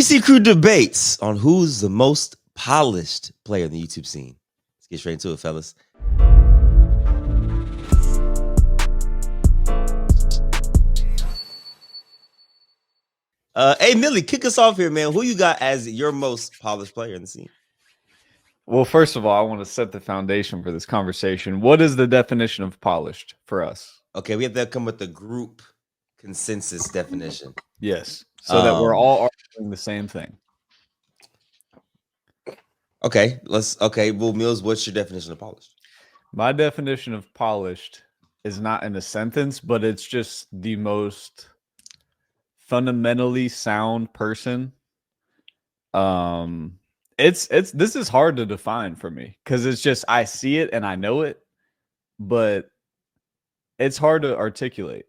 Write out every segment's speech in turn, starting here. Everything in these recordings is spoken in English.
ABC Crew debates on who's the most polished player in the YouTube scene. Let's get straight into it, fellas. Hey, Millie, kick us off here, man. Who you got as your most polished player in the scene? Well, first of all, I want to set the foundation for this conversation. What is the definition of polished for us? Okay, we have to come with the group consensus definition. Yes, so that we're all arguing the same thing. Okay, well, Mills, what's your definition of polished? My definition of polished is not in a sentence, but it's just the most fundamentally sound person. This is hard to define for me because it's just I see it and I know it, but it's hard to articulate.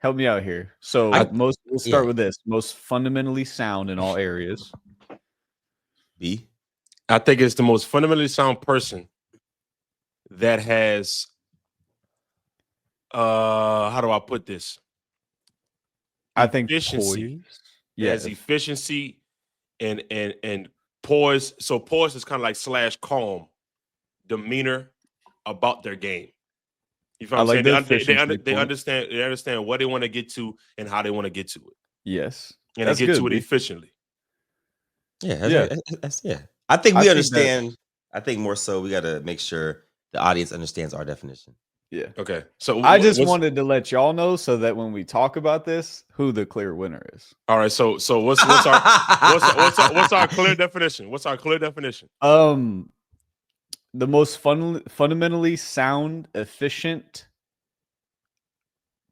Help me out here. So we'll start with this. Most fundamentally sound in all areas. B. I think it's the most fundamentally sound person that has how do I put this? I think efficiency. Yes, efficiency and poise. So poise is kind of like / calm demeanor about their game. You feel what I'm saying? They understand what they want to get to and how they want to get to it. Yes. And they get to it efficiently. Yeah. I think we understand. I think more so we got to make sure the audience understands our definition. Yeah. Okay. So I just wanted to let y'all know so that when we talk about this, who the clear winner is. All right. So what's our clear definition? What's our clear definition? The most fundamentally sound, efficient,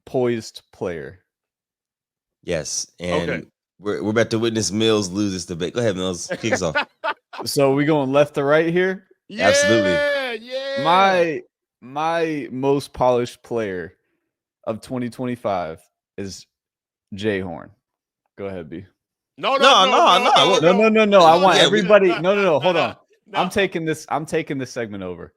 poised player. Yes, and we're about to witness Mills lose this debate. Go ahead, Mills. Kick us off. So we going left to right here? Yeah, absolutely. Yeah. My most polished player of 2025 is Jay Horn. Go ahead, B. No. I want everybody. No. Hold on. No. I'm taking this segment over.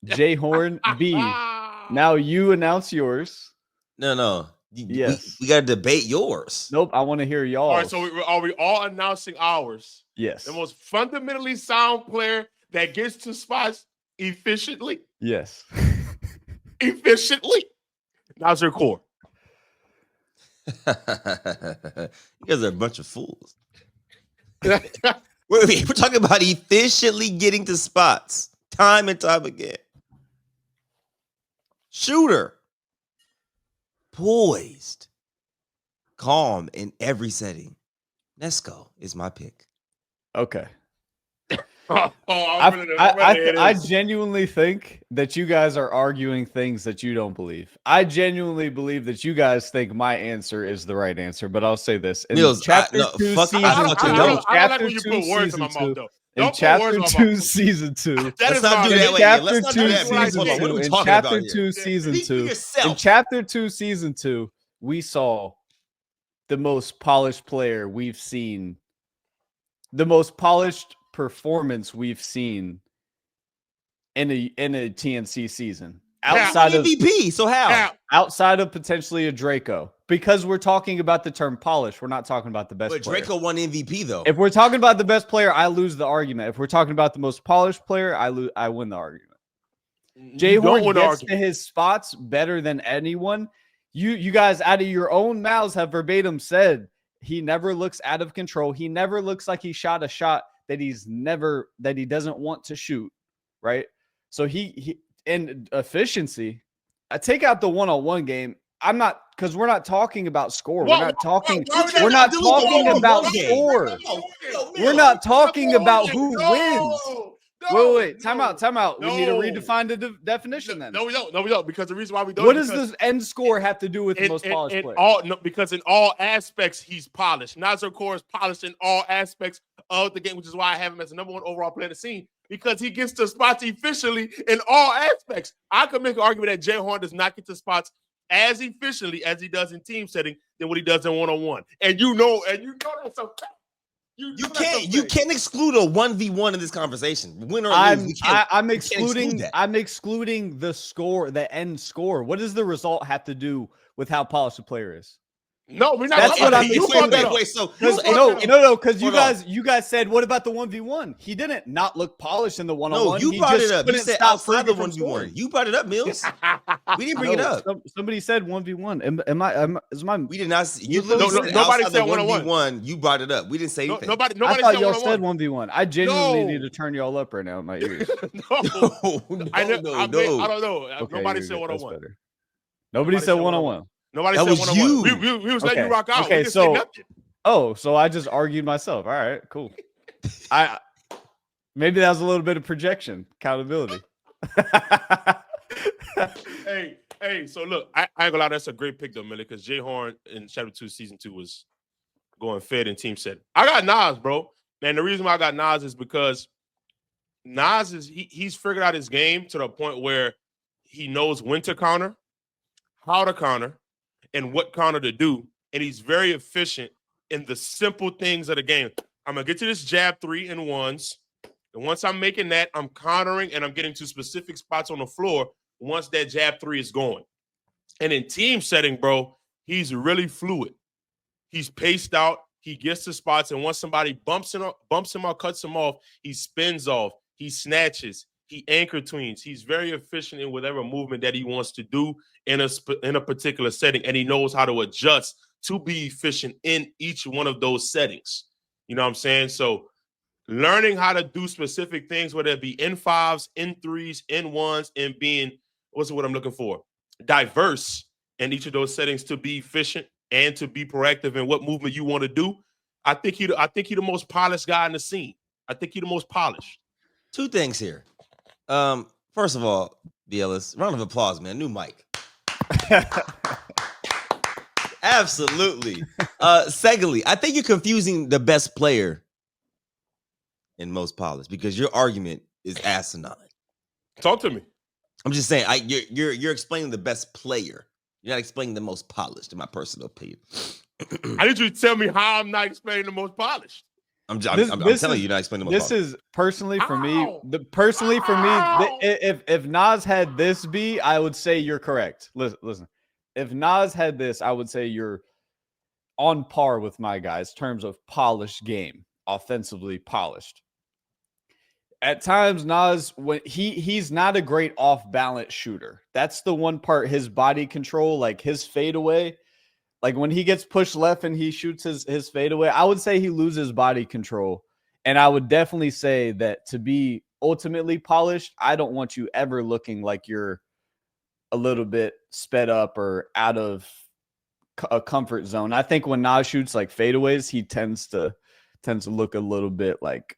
Jay Horn, B. Now you announce yours. No. Yes. We got to debate yours. Nope. I want to hear y'all. All right. So are we all announcing ours? Yes. The most fundamentally sound player that gets to spots efficiently? Yes. Efficiently? Nasir Core. You guys are a bunch of fools. Wait, we're talking about efficiently getting to spots time and time again. Shooter. Poised. Calm in every setting. Nesco is my pick. Okay. I genuinely think that you guys are arguing things that you don't believe. I genuinely believe that you guys think my answer is the right answer, but I'll say this. In chapter 2, season 2. Let's not do that. In chapter 2, season 2, we saw the most polished player we've seen. The most polished performance we've seen in a TNC season outside of MVP. So how? Outside of potentially a Draco, because we're talking about the term polish. We're not talking about the best player. But Draco won MVP though. If we're talking about the best player, I lose the argument. If we're talking about the most polished player, I win the argument. Jay Horn gets to his spots better than anyone. You guys out of your own mouths have verbatim said he never looks out of control. He never looks like he shot a shot that he doesn't want to shoot, right? So he in efficiency, I take out the one-on-one game. Because we're not talking about score. We're not talking about score. We're not talking about who wins. Wait. Time out. We need to redefine the definition then. No, we don't. Because the reason why we don't. What does the end score have to do with the most polished player? Because in all aspects, he's polished. Nasir Core is polished in all aspects of the game, which is why I have him as the number 1 overall player in the scene, because he gets to spots efficiently in all aspects. I could make an argument that Jay Horn does not get to spots as efficiently as he does in team setting than what he does in one-on-one. And you know that's a fact. You can't exclude a 1v1 in this conversation. Win or lose, I'm excluding the score, the end score. What does the result have to do with how polished the player is? No, we're not. That's what I mean. You brought that up. Wait, so No, because hold on. you guys said, what about the 1v1? He didn't not look polished in the 1-on-1. No, you He brought just it up. You couldn't said stop outside the Krieger from 1v1. scoring. You brought it up, Mills. We didn't bring it up. Somebody said 1v1. Is my We did not. You No, literally nobody said said 1v1. You brought it up. We didn't say anything. Nobody I thought said y'all 1-on-1. said 1v1. I genuinely No. need to turn y'all up right now in my ears. No, I don't know. Okay, Nobody you're said good. That's 1-on-1. better. Nobody said 1-on-1. Nobody That said was 1-on-1. you. We was letting you rock out. Okay, We didn't say so nothing. so I just argued myself. All right, cool. Maybe that was a little bit of projection, accountability. Hey, so look, I ain't gonna lie, that's a great pick though, Millie, because Jay Horn in Chapter 2, Season 2 was going fed in team setting. I got Nas, bro. And the reason why I got Nas is because Nas he's figured out his game to the point where he knows when to counter, how to counter, and what counter to do. And he's very efficient in the simple things of the game. I'm gonna get to this jab 3 and 1s. And once I'm making that, I'm countering and I'm getting to specific spots on the floor once that jab 3 is going. And in team setting, bro, he's really fluid. He's paced out. He gets to spots, and once somebody bumps him or cuts him off, he spins off. He snatches. He anchor tweens. He's very efficient in whatever movement that he wants to do in a particular setting, and he knows how to adjust to be efficient in each one of those settings. You know what I'm saying? So learning how to do specific things, whether it be in 5s, in 3s, in 1s, and being, what's what I'm looking for? Diverse in each of those settings to be efficient and to be proactive in what movement you want to do. I think he the most polished guy in the scene. I think he the most polished. Two things here. First of all, Bielis, round of applause, man. New mic. Absolutely. Secondly, I think you're confusing the best player and most polished because your argument is asinine. Talk to me. I'm just saying, you're explaining the best player. You're not explaining the most polished, in my personal opinion. I need you to tell me how I'm not explaining the most polished. I'm telling you, you're not explaining the most polished. This is personally for me. If Nas had this be, I would say you're correct. Listen. If Nas had this, I would say you're on par with my guys in terms of polished game, offensively polished. At times, Nas, when he's not a great off-balance shooter. That's the one part, his body control, like his fadeaway. Like when he gets pushed left and he shoots his fadeaway, I would say he loses body control. And I would definitely say that to be ultimately polished, I don't want you ever looking like you're a little bit sped up or out of a comfort zone. I think when Nas shoots like fadeaways, he tends to look a little bit like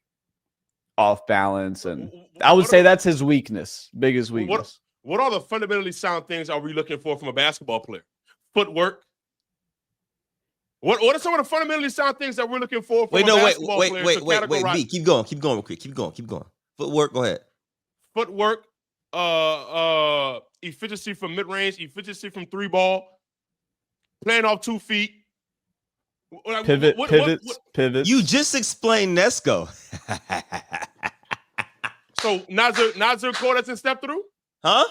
off balance, and I would say that's his biggest weakness. What are the fundamentally sound things are we looking for from a basketball player? Footwork. What are some of the fundamentally sound things that we're looking for from a basketball player? Wait. B, keep going real quick. Keep going. Footwork, go ahead. Footwork, efficiency from mid-range, efficiency from 3-ball, playing off 2 feet. Pivots. You just explained Nesco. So Nazir Cordes in step through? Huh?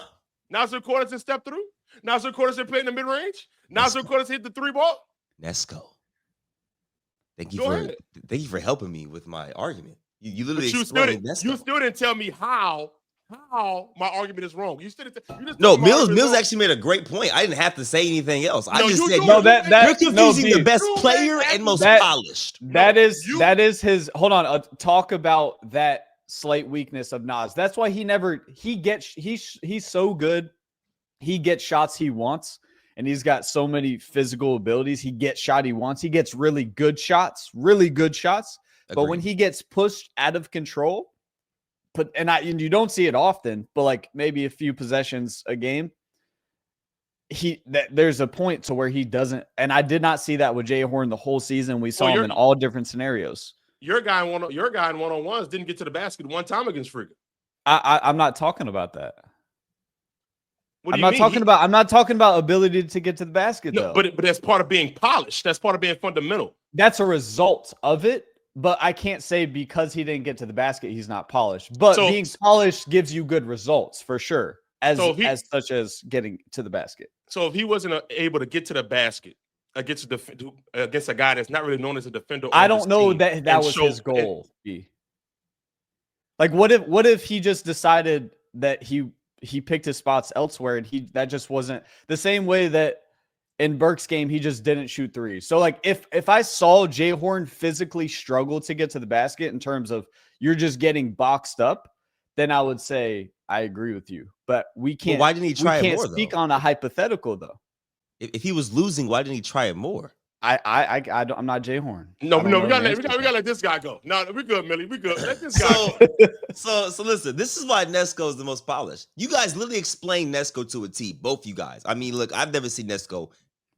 Nazir Cordes in step through? Nazir Cordes in playing the mid-range? Nazir Cordes hit the 3-ball? Nesco. Thank you for helping me with my argument. You literally explained Nesco. You still didn't tell me how my argument is wrong. You just no, Mills actually made a great point. I didn't have to say anything else. I just said you're confusing the best player and most polished. That is his. Hold on. Talk about that slight weakness of Nas. That's why he's so good. He gets shots he wants, and he's got so many physical abilities. He gets shot he wants. He gets really good shots. But when he gets pushed out of control, and you don't see it often, but like maybe a few possessions a game, there's a point to where he doesn't. And I did not see that with Jay Horn the whole season. We saw him in all different scenarios. Your guy in one-on-ones didn't get to the basket one time against Frigga. I'm not talking about that. I'm not talking about ability to get to the basket, though. But that's part of being polished. That's part of being fundamental. That's a result of it. But I can't say because he didn't get to the basket, he's not polished. But being polished gives you good results for sure, as such as getting to the basket. So if he wasn't able to get to the basket, against a guy that's not really known as a defender. I don't know that was his goal. Like, what if he just decided that he picked his spots elsewhere, and that just wasn't the same way that in Burke's game he just didn't shoot threes. So like if I saw Jay Horn physically struggle to get to the basket in terms of you're just getting boxed up, then I would say I agree with you. But we can't. Well, why didn't he try it more? Speak on a hypothetical though. If he was losing, why didn't he try it more? I'm not Jay Horn. No, we gotta let this guy go. No, we good, Millie. We good. Let this guy go. So listen, this is why Nesco is the most polished. You guys literally explained Nesco to a T, both you guys. I mean, look, I've never seen Nesco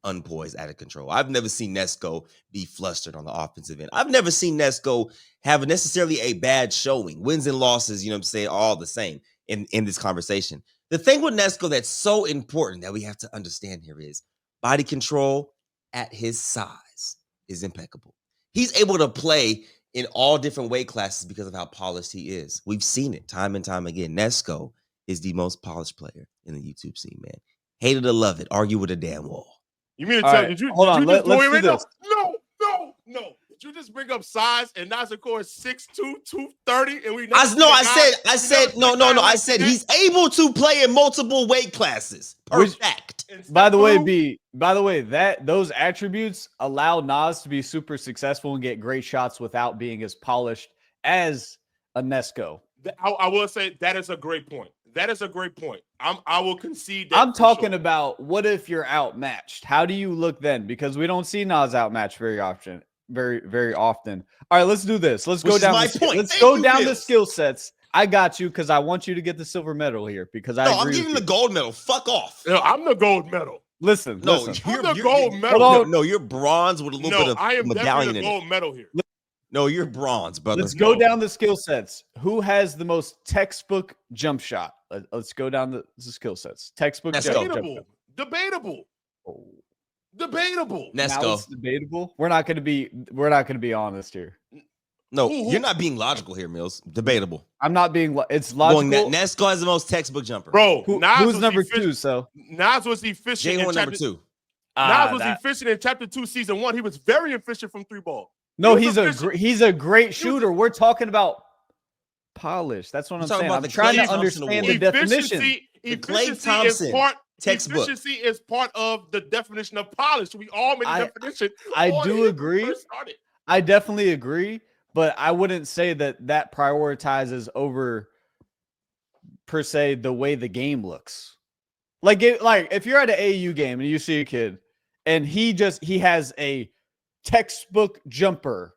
unpoised, out of control. I've never seen Nesco be flustered on the offensive end. I've never seen Nesco have necessarily a bad showing. Wins and losses, you know what I'm saying, all the same in this conversation. The thing with Nesco that's so important that we have to understand here is body control at his size is impeccable. He's able to play in all different weight classes because of how polished he is. We've seen it time and time again. Nesco is the most polished player in the YouTube scene, man. Hate it or love it. Argue with a damn wall. You mean to tell me? Hold on. Let's do this. No. Did you just bring up size and Nasir Core is 6'2", 230, and we? I said no. I said he's able to play in multiple weight classes. Perfect. By the way, that those attributes allow Nas to be super successful and get great shots without being as polished as a Nesco. I will say that is a great point. I will concede that. I'm talking about what if you're outmatched? How do you look then? Because we don't see Nas outmatched very often. Very often. All right, let's do this. Let's go down. Let's go down the skill sets. I got you because I want you to get the silver medal here because I agree. I'm getting the gold medal. Fuck off. No, I'm the gold medal. Listen. I'm the gold medal. No, you're bronze with a little bit of I am medallion in the gold medal here. No, you're bronze, brother. Let's go down the skill sets. Who has the most textbook jump shot? Let's go down the skill sets. Textbook jump shot. Debatable. Nesco. Now it's debatable. We're not going to be honest here. No, you're not being logical here, Mills. Debatable. I'm not being. It's logical. Nesco has the most textbook jumper, bro. Who's number 2? So Nas was efficient. Jay Horn number 2. Nas was efficient in Chapter 2, Season 1. He was very efficient from 3 ball. No, he's a great shooter. We're talking about polish. That's what I'm saying. I'm trying to understand the definition. Efficiency is part of the definition of polish. We all made the definition. I do agree. I definitely agree, but I wouldn't say that prioritizes over per se the way the game looks. Like if you're at an AAU game and you see a kid and he has a textbook jumper,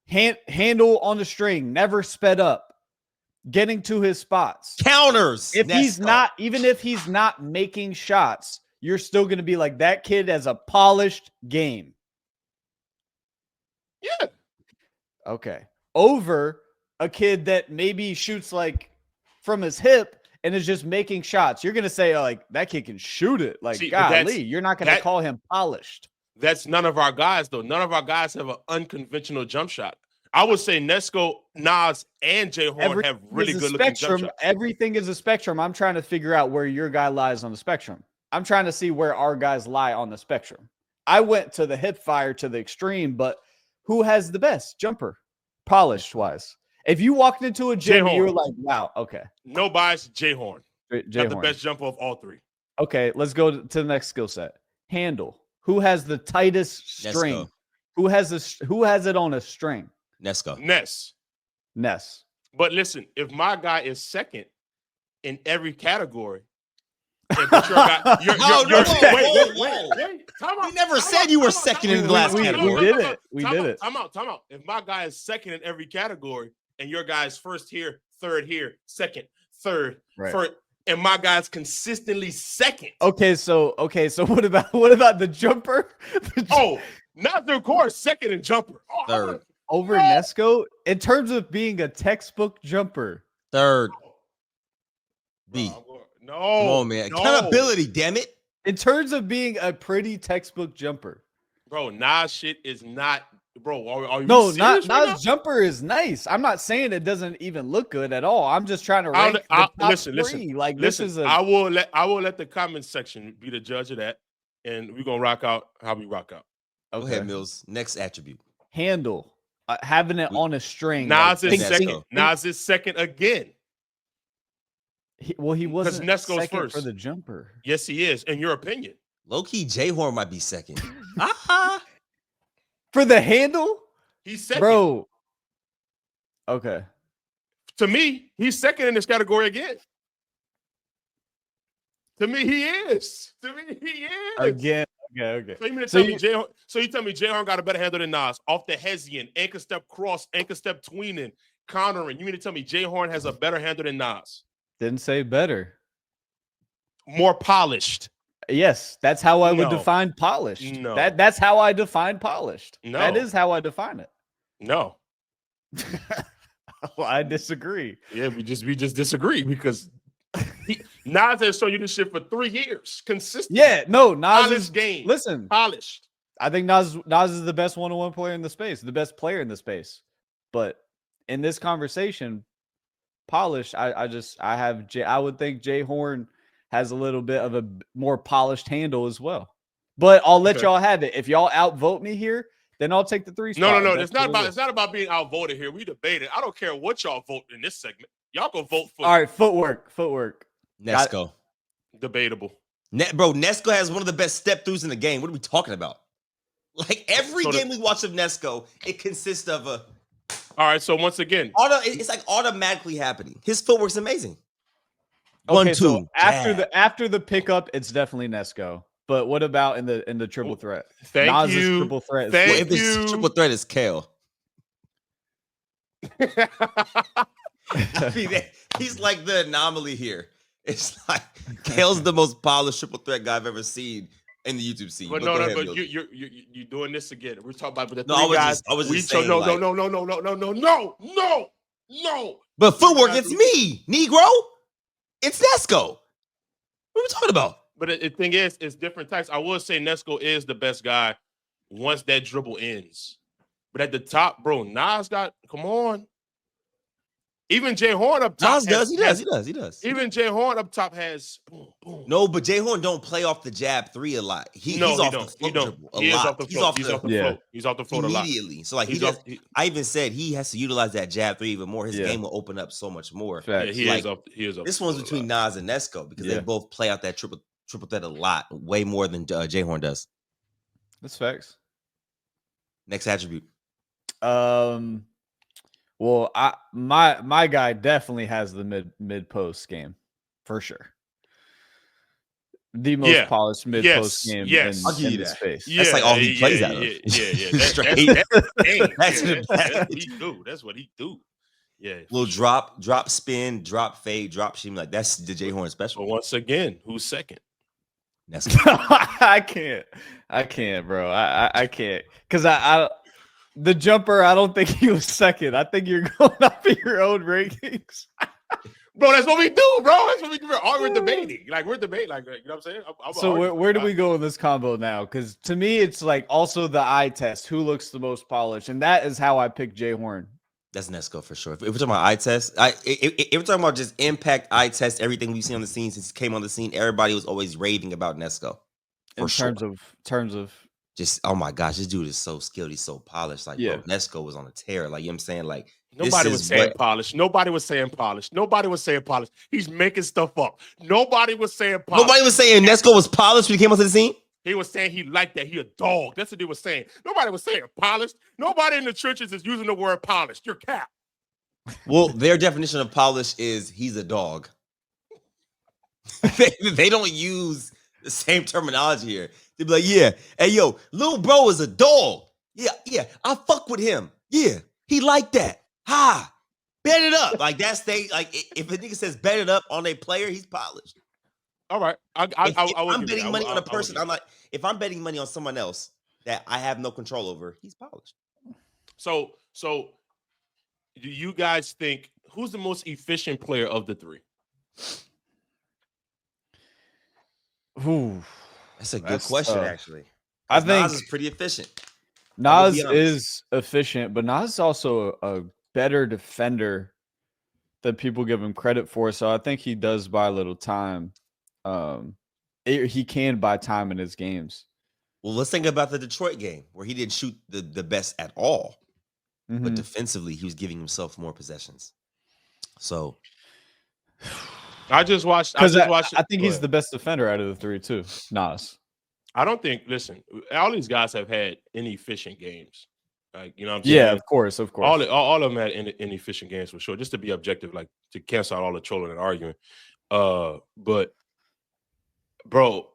handle on the string, never sped up, getting to his spots, counters. Even if he's not making shots, you're still going to be like, that kid has a polished game. Yeah. Okay. Over a kid that maybe shoots like from his hip and is just making shots. You're going to say, like, that kid can shoot it. Like, golly, you're not going to call him polished. That's none of our guys, though. None of our guys have an unconventional jump shot. I would say Nesco, Nas, and Jay Horn have really good looking jump shots. Everything is a spectrum. I'm trying to figure out where your guy lies on the spectrum. I'm trying to see where our guys lie on the spectrum. I went to the hip fire to the extreme, but who has the best jumper, polished wise? If you walked into a gym, you were like, wow, okay. No bias, Jay Horn. Got the best jumper of all 3. Okay, let's go to the next skill set. Handle. Who has the tightest string? Nesco. Who has it on a string? Nesco. Ness. But listen, if my guy is second in every category, wait. We never said you were second in the last category. We did it. Time out. If my guy is second in every category and your guy's first here, third here, second, third, first, and my guy's consistently second. Okay, so what about the jumper? Nasir Core second in jumper. Third. Over Nesco in terms of being a textbook jumper. Third. B. No. Come on, man. Accountability, damn it. In terms of being a pretty textbook jumper. Bro, Nas shit is not. Bro, are you no, serious not Nas jumper is nice. I'm not saying it doesn't even look good at all. I'm just trying to rank the top three. Like, listen, this is I will let the comment section be the judge of that, and we're gonna rock out how we rock out. Go ahead, Mills. Next attribute. Handle. Having it on a string. Nas like, is second. Nas is second again. He wasn't Nesco's second first for the jumper. Yes, he is. In your opinion, Low-key, J-Horn might be second. For the handle? he's second. Bro. Okay. To me, he's second in this category again. To me, he is. Again. Okay. So you tell me J-Horn got a better handle than Nas off the Hessian, anchor step cross, anchor step tweening, countering. You mean to tell me J-Horn has a better handle than Nas? Didn't say better. More polished. Yes, that's how I would define polished. No. That's how I define polished. No. That is how I define it. No. Well, I disagree. Yeah, we just disagree because Nas has shown you this shit for 3 years. Consistent. Yeah, no, Nas polished is game. Listen, polished. I think Nas is the best one-on-one player in the space, the best player in the space. But in this conversation, polished, I would think Jay Horn has a little bit of a more polished handle as well. But I'll let y'all have it. If y'all outvote me here, then I'll take the 3 spot. No. It's not about being outvoted here. We debated. I don't care what y'all vote in this segment. Y'all go vote for. All right, footwork. Nesco. Debatable. Bro, Nesco has one of the best step throughs in the game. What are we talking about? Like every game we watch of Nesco, it consists of a. All right, so once again, it's like automatically happening. His footwork's amazing. Okay, 1, 2. So after the pickup, it's definitely Nesco. But what about in the triple threat? Thank you. Triple threat. If it's triple threat, it's Kale. I mean, he's like the anomaly here. It's like Kale's the most polished triple threat guy I've ever seen in the YouTube scene. But but you're doing this again. We're talking about the three guys. I was just saying, no. But footwork, it's me, Negro. It's Nesco. What are we talking about? But the thing is, it's different types. I would say Nesco is the best guy once that dribble ends. But at the top, bro, Nas got, come on. Even Jay Horn up top. He does. Even Jay Horn up top has boom, boom. No, but Jay Horn don't play off the jab 3 a lot. He's off the float dribble a lot. He's off the float. He's off the float immediately. A lot. So like I even said he has to utilize that jab 3 even more. His game will open up so much more. Yeah, he is off. This one's between Nas and Nesco because they both play out that triple threat a lot, way more than Jay Horn does. That's facts. Next attribute. Well, my guy definitely has the mid post game for sure. The most polished mid post game in the space. Yeah, that's like all he plays out of. That's what he do. Yeah. Little drop spin, drop fade, drop shimmy. Like that's the Jay Horn special. But once again, who's second? I can't, bro. I can't. Because the jumper, I don't think he was second. I think you're going off of your own rankings. Bro, that's what we do, bro. That's what we do. We're debating. We're debating. You know what I'm saying? So where do we go in this combo now? Because to me, it's like also the eye test. Who looks the most polished? And that is how I pick Jay Horn. That's Nesco for sure. If we're talking about eye test, if we're talking about just impact, eye test, everything we've seen on the scene since he came on the scene, everybody was always raving about Nesco. In terms of just, oh my gosh, this dude is so skilled. He's so polished. Like, bro, Nesco was on a tear. Like, you know what I'm saying? Like, nobody was saying polished. Nobody was saying polished. He's making stuff up. Nobody was saying polished. Nobody was saying Nesco was polished when he came onto the scene. He was saying he liked that. He a dog. That's what he was saying. Nobody was saying polished. Nobody in the trenches is using the word polished. You're cap. Well, their definition of polish is he's a dog. They don't use the same terminology here. They be like, yeah, hey, yo, little bro is a dog. Yeah, I fuck with him. Yeah, he like that. Ha, bet it up. Like, that's if a nigga says bet it up on a player, he's polished. All right. I'm betting money on a person. I'm like, if I'm betting money on someone else that I have no control over, he's polished. So do you guys think who's the most efficient player of the 3? Ooh, that's a good question, actually. I think Nas is pretty efficient. Nas is efficient, but Nas is also a better defender than people give him credit for. So I think he does buy a little time. He can buy time in his games. Well, let's think about the Detroit game where he didn't shoot the best at all, but Mhm. defensively he was giving himself more possessions. So I just watched. Because I think he's the best defender out of the three too. Nas. I don't think. Listen, all these guys have had inefficient games. Like, you know what I'm saying? Yeah, of course. All of them had inefficient games for sure. Just to be objective, like to cancel out all the trolling and arguing. But bro,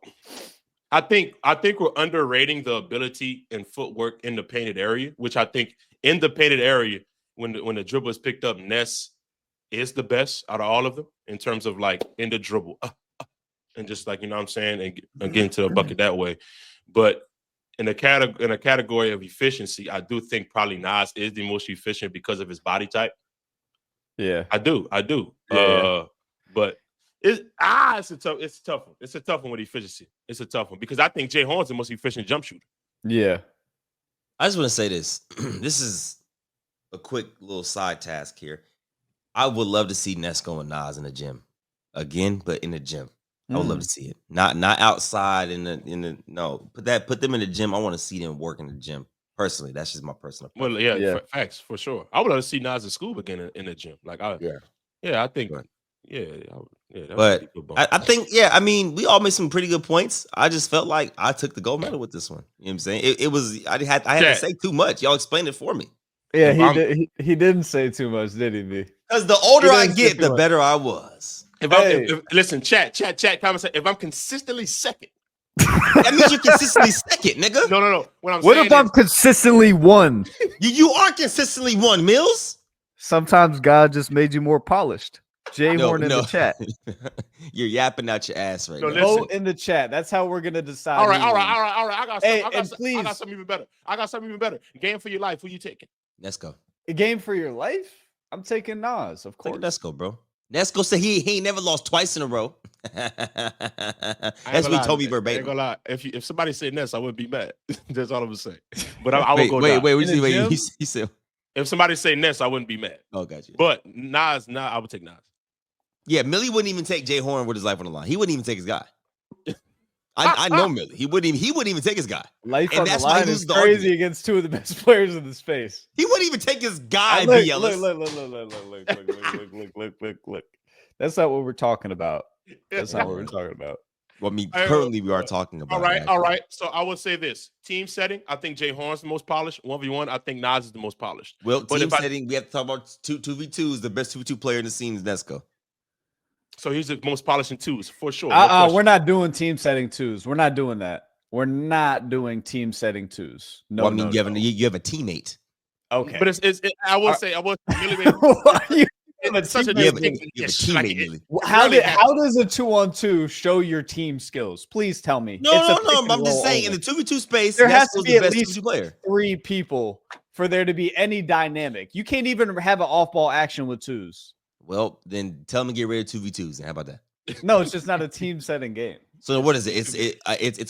I think we're underrating the ability and footwork in the painted area, which I think in the painted area, when the dribble is picked up, Ness is the best out of all of them in terms of like in the dribble and just like, you know what I'm saying, and getting to the bucket that way. But in a category of efficiency, I do think probably Nas is the most efficient because of his body type. Yeah, I do. Yeah. But it's a tough one. It's a tough one with efficiency. It's a tough one because I think Jay Horn's the most efficient jump shooter. Yeah. I just want to say this. This is a quick little side task here. I would love to see Nesco and Nas in the gym again, but in the gym. I would love to see it. Not outside in the no. Put them in the gym. I want to see them work in the gym. Personally, that's just my personal opinion. Well, yeah. Facts for sure. I would love to see Nas and Scuba again in the gym. Like, I think, Right. But I think, I mean, we all made some pretty good points. I just felt like I took the gold medal with this one. You know what I'm saying? It was I had to say too much. Y'all explained it for me. Yeah, he didn't say too much, did he, B? Because the older I get, the better I was. Listen, chat, comment. If I'm consistently second, that means you're consistently second, nigga. No. What if I'm consistently one? You are consistently one, Mills. Sometimes God just made you more polished. Jay Horn in the chat. You're yapping out your ass right now. Vote in the chat. That's how we're gonna decide. All right. I got something even better. Game for your life. Who you taking? Let's go. A game for your life? I'm taking Nas, of course. Let's go, bro. Nesco said he ain't never lost twice in a row. That's what he told me verbatim. I ain't gonna lie. If somebody said Ness, I wouldn't be mad. That's all I'm gonna say. But I would go. Wait. He said if somebody say Ness, I wouldn't be mad. Oh, got you. But Nas, I would take Nas. Yeah, Millie wouldn't even take Jay Horn with his life on the line. He wouldn't even take his guy. I know Millie. He wouldn't even take his guy. Life on the line is crazy against two of the best players in the space. He wouldn't even take his guy. Look. That's not what we're talking about. That's not what we're talking about. Well, I mean, currently we are talking about. All right. So I would say this: team setting. I think Jay Horn's the most polished. 1v1. I think Nas is the most polished. Well, team setting. We have to talk about 2v2s. The best 2v2 player in the scene is Nesco. So he's the most polished in twos for sure. We're not doing team setting twos. We're not doing that. We're not doing team setting twos. No, well, I mean, you have a teammate. Okay, but I will say really. You have a teammate. How does a 2-on-2 show your team skills? Please tell me. No. I'm just saying in the 2v2 space, there has to be at least 3 people for there to be any dynamic. You can't even have an off-ball action with twos. Well, then tell them to get rid of 2v2s. How about that? No, it's just not a team setting game. So what is it? It's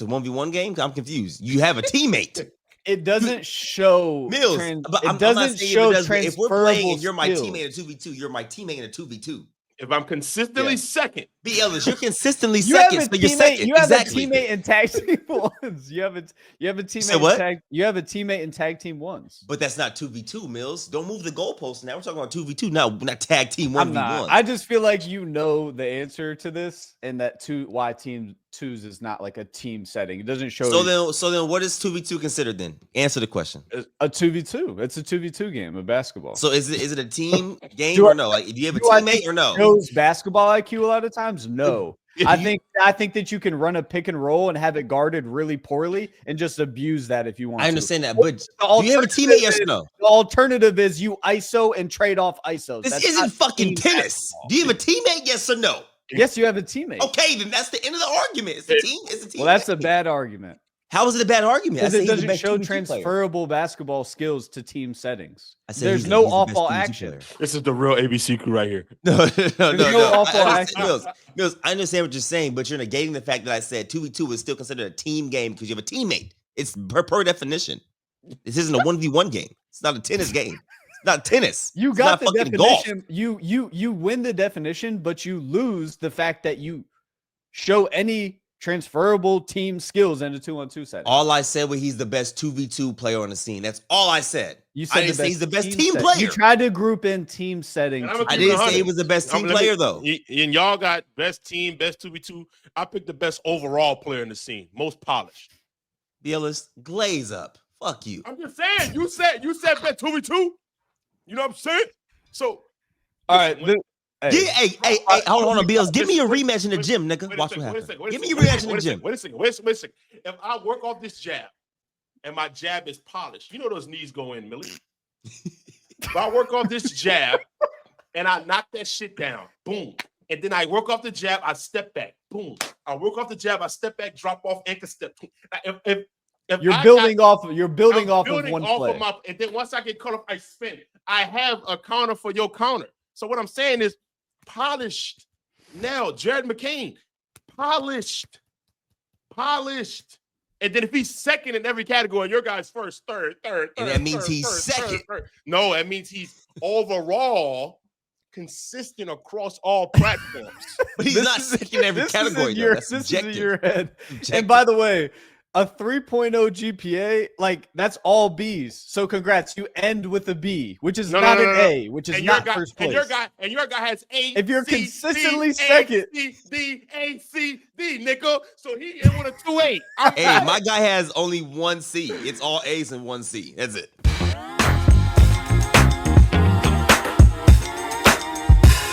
a 1v1 game? I'm confused. You have a teammate. It doesn't show Mills. It doesn't show transferable. If we're playing and you're my teammate in a 2v2, you're my teammate in a 2v2. If I'm consistently second, B. Ellis, you're consistently second. So you're second. You have a teammate in tag team ones. You have a teammate. So what? You have a teammate in tag team ones. But that's not 2v2, Mills. Don't move the goalposts now. We're talking about 2v2 now, not tag team 1v1. I just feel like you know the answer to this, and that why team twos is not like a team setting. It doesn't show. So then, what is 2v2 considered then? Answer the question. A 2v2. It's a 2v2 game of basketball. So is it a team game or no? Like, do you have a teammate or no? Shows basketball IQ a lot of times. No. I think that you can run a pick and roll and have it guarded really poorly and just abuse that if you want. I understand that, but do you have a teammate? Yes or no? The alternative is you ISO and trade off ISOs. This isn't fucking tennis. Do you have a teammate? Yes or no? Yes, you have a teammate. Okay, then that's the end of the argument. It's the team. It's the team. Well, that's a bad argument. How is it a bad argument? Because it doesn't show transferable basketball skills to team settings. There's no off-ball action. This is the real ABC crew right here. No. Off-ball action. Mills, I understand what you're saying, but you're negating the fact that I said 2v2 is still considered a team game because you have a teammate. It's per definition. This isn't a 1v1 game. It's not a tennis game. It's not tennis. You got the definition. You win the definition, but you lose the fact that you show any transferable team skills in a 2-on-2 setting. All I said was he's the best 2v2 player on the scene. That's all I said. You said I didn't say he's the best team player. You tried to group in team setting. I didn't say he was the best team player, though. And y'all got best team, best 2v2. I picked the best overall player in the scene, most polished. Biellis, glaze up. Fuck you. I'm just saying. You said best 2v2. You know what I'm saying? So, all right. Hey, hold on, Bills. Give me a rematch in the gym, nigga. Watch what happens. Give me a rematch in the gym. Wait a second. If I work off this jab and my jab is polished, you know those knees go in, Millie. If I work off this jab and I knock that shit down, boom. And then I work off the jab, I step back, boom. I work off the jab, I step back, drop off, anchor step. If you're building off of one play. And then once I get cut off, I spin. I have a counter for your counter. So what I'm saying is polished. Now, Jared McCain, polished. And then if he's second in every category, your guy's first, third. And that means he's second. No, that means he's overall consistent across all platforms. But he's not second in every category. This is in your head. And by the way, a 3.0 GPA, like that's all B's. So congrats, you end with a B, which is not an A, which is not first place. And your guy has A. If you're consistently second, A, C, D, nickel. So he in with a 2.8. Hey, my guy has only one C. It's all A's and one C. That's it.